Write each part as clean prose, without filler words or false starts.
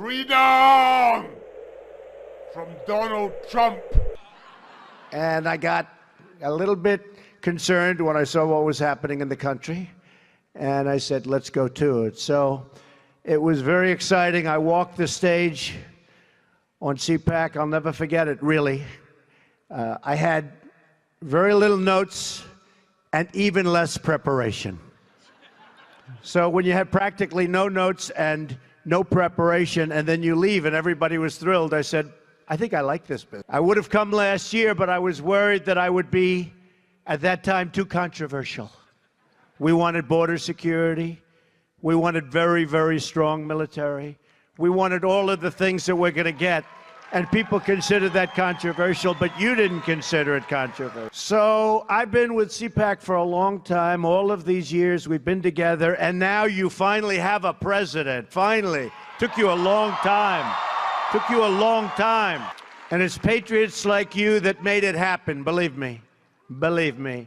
Freedom from Donald Trump. And I got a little bit concerned when I saw what was happening in the country. And I said, let's go to it. So it was very exciting. I walked the stage on CPAC. I'll never forget it, really. I had very little notes and even less preparation. So when you had practically no notes and no preparation, and then you leave and everybody was thrilled, I said, I think I like this bit. I would have come last year, but I was worried that I would be, at that time, too controversial. We wanted border security. We wanted very, very strong military. We wanted all of the things that we're going to get. And people considered that controversial, but you didn't consider it controversial. So I've been with CPAC for a long time. All of these years we've been together, and now you finally have a president. Finally. Took you a long time. Took you a long time. And it's patriots like you that made it happen, believe me. Believe me.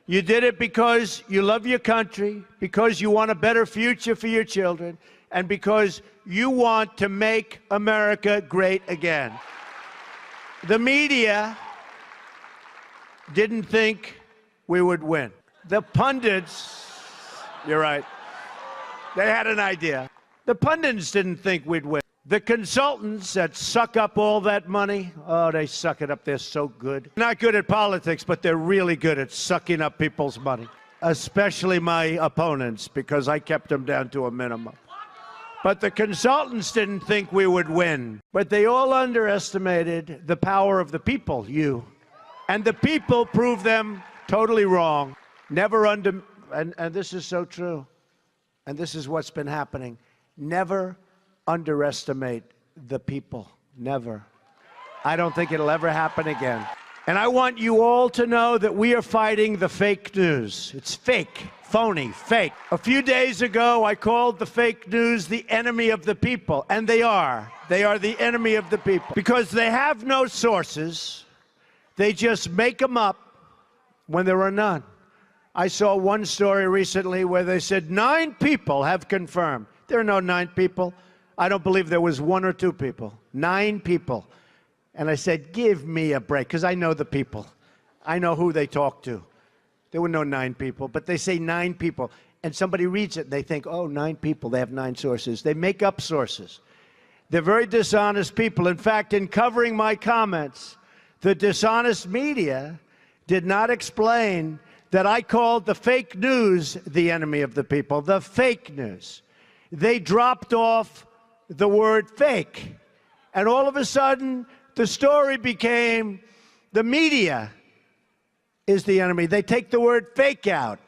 You did it because you love your country, because you want a better future for your children, and because you want to make America great again. The media didn't think we would win. The pundits, you're right, they had an idea. The pundits didn't think we'd win. The consultants that suck up all that money, oh, they suck it up. They're so good. Not good at politics, but they're really good at sucking up people's money, especially my opponents, because I kept them down to a minimum. But the consultants didn't think we would win. But they all underestimated the power of the people, you. And the people proved them totally wrong. Never and this is so true. And this is what's been happening. Never underestimate the people. Never. I don't think it'll ever happen again. And I want you all to know that we are fighting the fake news. It's fake, phony, fake. A few days ago, I called the fake news the enemy of the people, and they are. They are the enemy of the people because they have no sources. They just make them up when there are none. I saw one story recently where they said 9 people have confirmed. There are no 9 people. I don't believe there was 1 or 2 people. 9 people. And I said, give me a break, because I know the people. I know who they talk to. There were no 9 people, but they say 9 people. And somebody reads it, and they think, oh, 9 people, they have 9 sources. They make up sources. They're very dishonest people. In fact, in covering my comments, the dishonest media did not explain that I called the fake news the enemy of the people, the fake news. They dropped off the word fake. And all of a sudden, the story became the media is the enemy. They take the word fake out.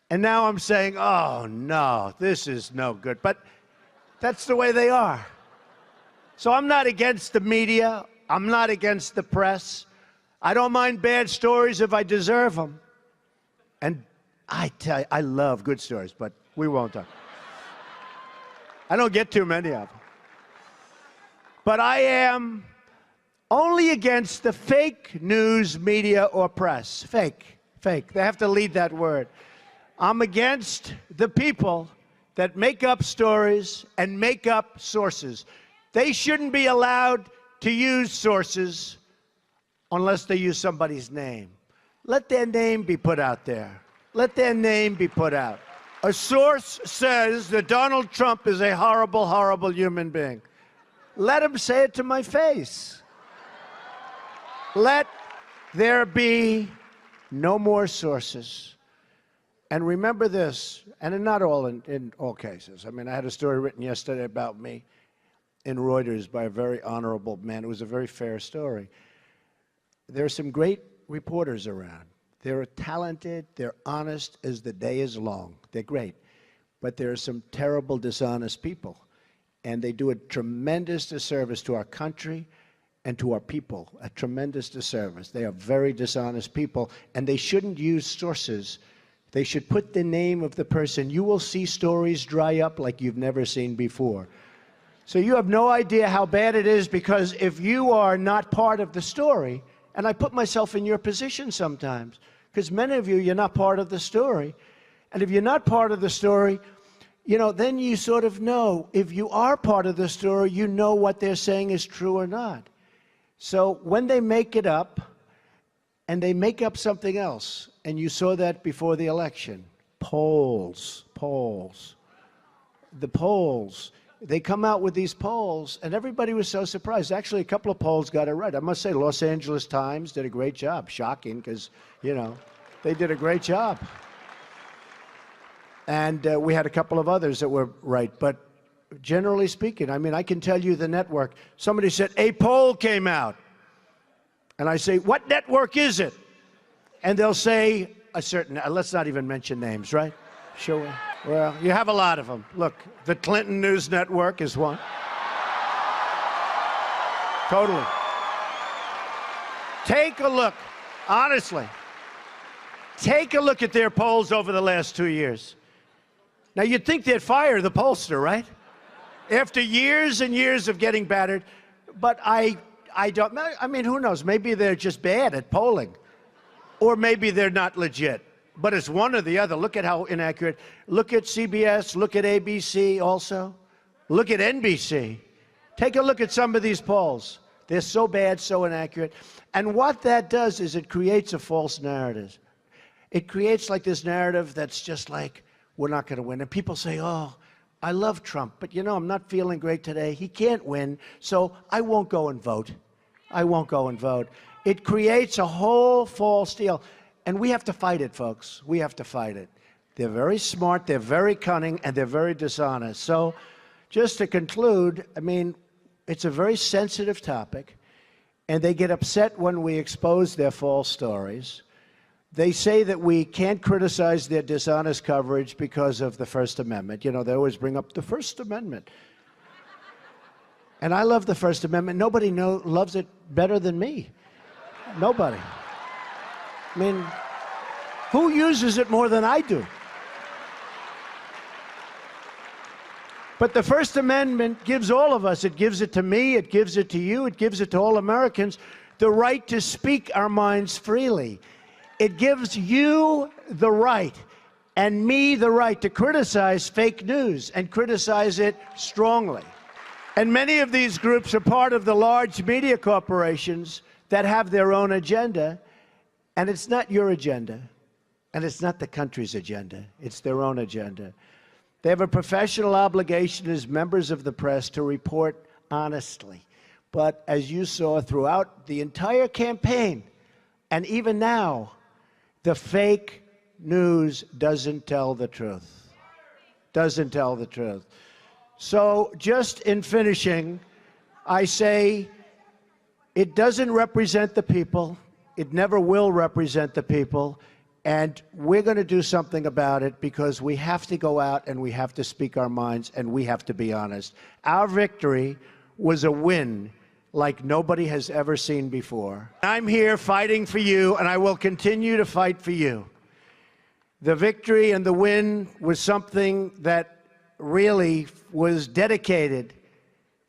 And now I'm saying, oh, no, this is no good. But that's the way they are. So I'm not against the media. I'm not against the press. I don't mind bad stories if I deserve them. And I tell you, I love good stories, but we won't talk. I don't get too many of them. But I am only against the fake news media or press. Fake, fake. They have to lead that word. I'm against the people that make up stories and make up sources. They shouldn't be allowed to use sources unless they use somebody's name. Let their name be put out there. Let their name be put out. A source says that Donald Trump is a horrible, horrible human being. Let him say it to my face. Let there be no more sources. And remember this, and not all in all cases. I mean, I had a story written yesterday about me in Reuters by a very honorable man. It was a very fair story. There are some great reporters around. They're talented, they're honest as the day is long. They're great. But there are some terrible, dishonest people. And they do a tremendous disservice to our country and to our people, a tremendous disservice. They are very dishonest people, and they shouldn't use sources. They should put the name of the person. You will see stories dry up like you've never seen before. So you have no idea how bad it is, because if you are not part of the story, and I put myself in your position sometimes, because many of you, you're not part of the story. And if you're not part of the story, then you sort of know, if you are part of the story, you know what they're saying is true or not. So when they make it up, and they make up something else, and you saw that before the election, polls. The polls. They come out with these polls, and everybody was so surprised. Actually, a couple of polls got it right. I must say, Los Angeles Times did a great job. Shocking, because, they did a great job. And we had a couple of others that were right. But generally speaking, I can tell you the network. Somebody said, a poll came out. And I say, what network is it? And they'll say a certain, let's not even mention names, right? Sure. Well, you have a lot of them. Look, the Clinton News Network is one. Totally. Take a look, honestly. Take a look at their polls over the last 2 years. Now, you'd think they'd fire the pollster, right? After years and years of getting battered. But I don't, who knows? Maybe they're just bad at polling. Or maybe they're not legit. But it's one or the other. Look at how inaccurate. Look at CBS. Look at ABC also. Look at NBC. Take a look at some of these polls. They're so bad, so inaccurate. And what that does is it creates a false narrative. It creates like this narrative that's just like, we're not going to win. And people say, oh, I love Trump, but I'm not feeling great today. He can't win, so I won't go and vote. I won't go and vote. It creates a whole false deal. And we have to fight it, folks. We have to fight it. They're very smart, they're very cunning, and they're very dishonest. So just to conclude, it's a very sensitive topic, and they get upset when we expose their false stories. They say that we can't criticize their dishonest coverage because of the First Amendment. They always bring up the First Amendment. And I love the First Amendment. Nobody loves it better than me. Nobody. Who uses it more than I do? But the First Amendment gives all of us, it gives it to me, it gives it to you, it gives it to all Americans, the right to speak our minds freely. It gives you the right, and me the right, to criticize fake news and criticize it strongly. And many of these groups are part of the large media corporations that have their own agenda, and it's not your agenda, and it's not the country's agenda. It's their own agenda. They have a professional obligation as members of the press to report honestly. But as you saw throughout the entire campaign, and even now, the fake news doesn't tell the truth. Doesn't tell the truth. So just in finishing, I say it doesn't represent the people. It never will represent the people. And we're going to do something about it, because we have to go out and we have to speak our minds and we have to be honest. Our victory was a win like nobody has ever seen before. I'm here fighting for you, and I will continue to fight for you. The victory and the win was something that really was dedicated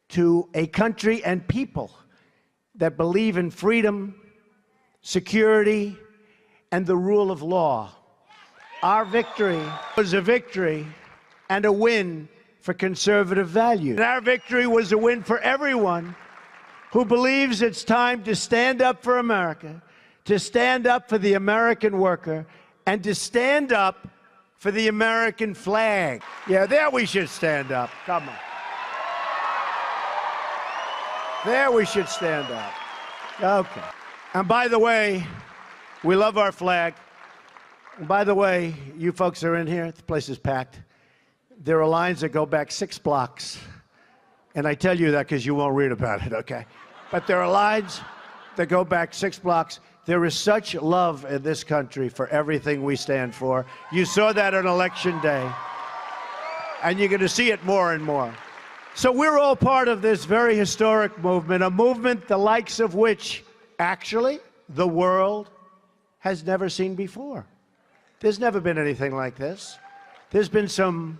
to a country and people that believe in freedom, security, and the rule of law. Our victory was a victory and a win for conservative values. And our victory was a win for everyone who believes it's time to stand up for America, to stand up for the American worker, and to stand up for the American flag. Yeah, there we should stand up. Come on. There we should stand up. Okay. And by the way, we love our flag. And by the way, you folks are in here, the place is packed. There are lines that go back 6 blocks. And I tell you that because you won't read about it, okay? But there are lines that go back 6 blocks. There is such love in this country for everything we stand for. You saw that on Election Day. And you're going to see it more and more. So we're all part of this very historic movement, a movement the likes of which, actually, the world has never seen before. There's never been anything like this. There's been some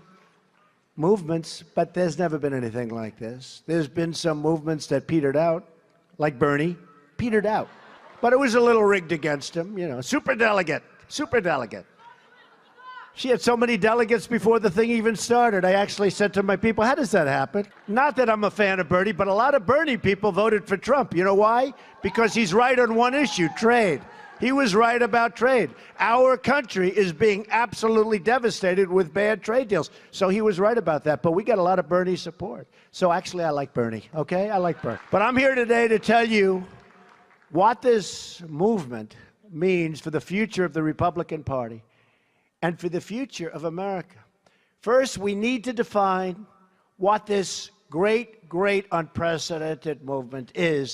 movements, but there's never been anything like this. There's been some movements that petered out, like Bernie, petered out. But it was a little rigged against him, superdelegate. She had so many delegates before the thing even started. I actually said to my people, how does that happen? Not that I'm a fan of Bernie, but a lot of Bernie people voted for Trump. You know why? Because he's right on one issue, trade. He was right about trade. Our country is being absolutely devastated with bad trade deals. So he was right about that. But we got a lot of Bernie support. So actually, I like Bernie, okay? I like Bernie. But I'm here today to tell you what this movement means for the future of the Republican Party and for the future of America. First, we need to define what this great, unprecedented movement is.